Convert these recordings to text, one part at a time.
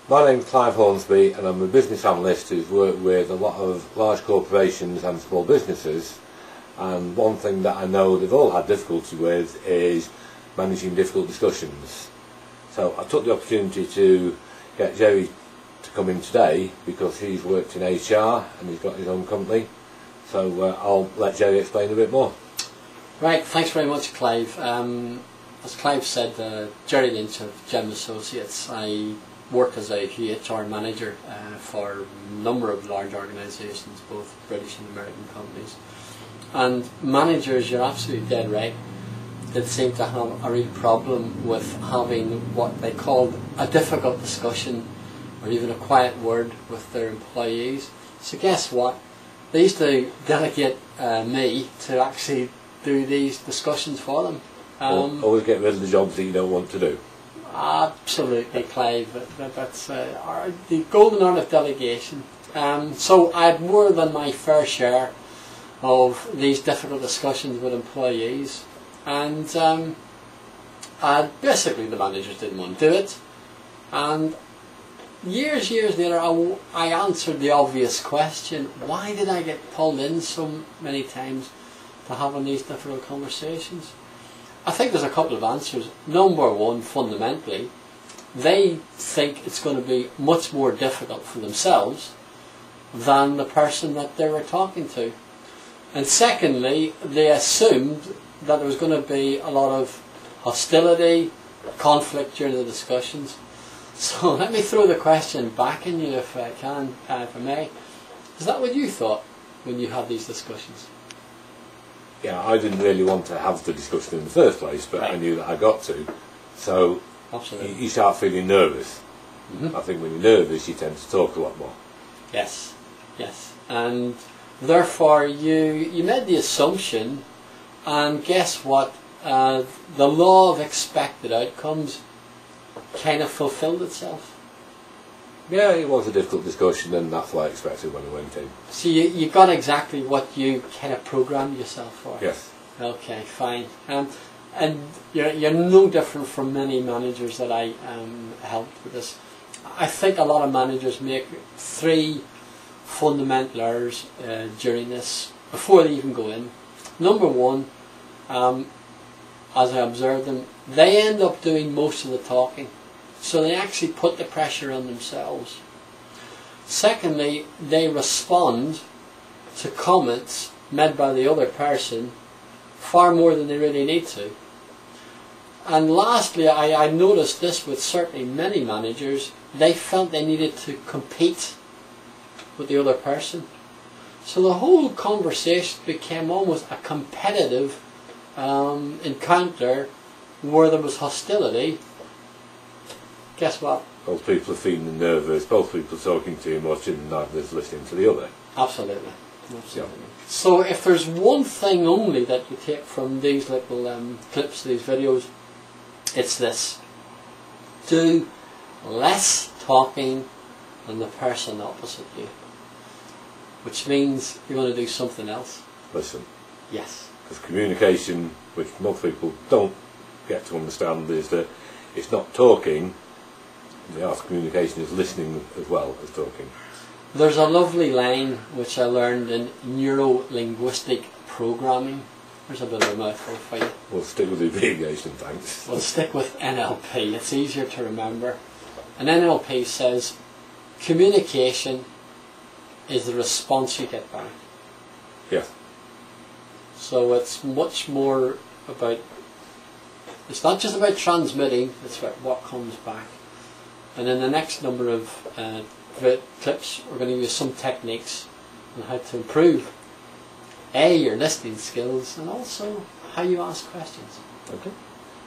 My name's Clive Hornsby and I'm a business analyst who's worked with a lot of large corporations and small businesses, and one thing that I know they've all had difficulty with is managing difficult discussions. So I took the opportunity to get Jerry to come in today because he's worked in HR and he's got his own company. So I'll let Jerry explain a bit more. Right, thanks very much, Clive. As Clive said, Jerry Lynch of Gem Associates. I work as a HR manager for a number of large organisations, both British and American companies. And managers, you're absolutely dead right, that seem to have a real problem with having what they call a difficult discussion or even a quiet word with their employees. So guess what? They used to delegate me to actually do these discussions for them. Always get rid of the jobs that you don't want to do. Absolutely, Clive. That's the golden art of delegation. So I had more than my fair share of these difficult discussions with employees, and basically the managers didn't want to do it. And years later, I answered the obvious question: why did I get pulled in so many times to having these difficult conversations? I think there's a couple of answers. Number one, fundamentally, they think it's going to be much more difficult for themselves than the person that they were talking to. And secondly, they assumed that there was going to be a lot of hostility, conflict during the discussions. So let me throw the question back at you if I can, if I may. Is that what you thought when you had these discussions? Yeah, I didn't really want to have the discussion in the first place, but right. I knew that I got to. So you start feeling nervous. Mm-hmm. I think when you're nervous, you tend to talk a lot more. Yes, yes. And therefore, you made the assumption, and guess what? The law of expected outcomes kind of fulfilled itself. Yeah, it was a difficult discussion, and that's what I expected when I went in. So you got exactly what you kind of programmed yourself for? Yes. Okay, fine. And you're no different from many managers that I helped with this. I think a lot of managers make three fundamental errors during this, before they even go in. Number one, as I observed them, they end up doing most of the talking. So they actually put the pressure on themselves. Secondly, they respond to comments made by the other person far more than they really need to. And lastly, I noticed this with certainly many managers, they felt they needed to compete with the other person. So the whole conversation became almost a competitive encounter where there was hostility. Guess what? Both people are feeling nervous, both people are talking too much, and neither's listening to the other. Absolutely. Absolutely. Yeah. So if there's one thing only that you take from these little clips, these videos, it's this. Do less talking than the person opposite you. Which means you're going to do something else. Listen. Yes. Because communication, which most people don't get to understand, is that it's not talking. The art of communication is listening as well as talking. There's a lovely line which I learned in neuro-linguistic programming. There's a bit of a mouthful for you. We'll stick with the abbreviation, thanks. We'll stick with NLP. It's easier to remember. And NLP says, communication is the response you get back. Yes. So it's much more about, it's not just about transmitting, it's about what comes back. And in the next number of clips, we're going to use some techniques on how to improve your listening skills and also how you ask questions. Okay.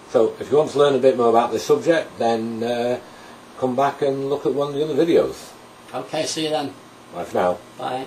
So if you want to learn a bit more about this subject, then come back and look at one of the other videos. Okay, see you then. Bye for now. Bye.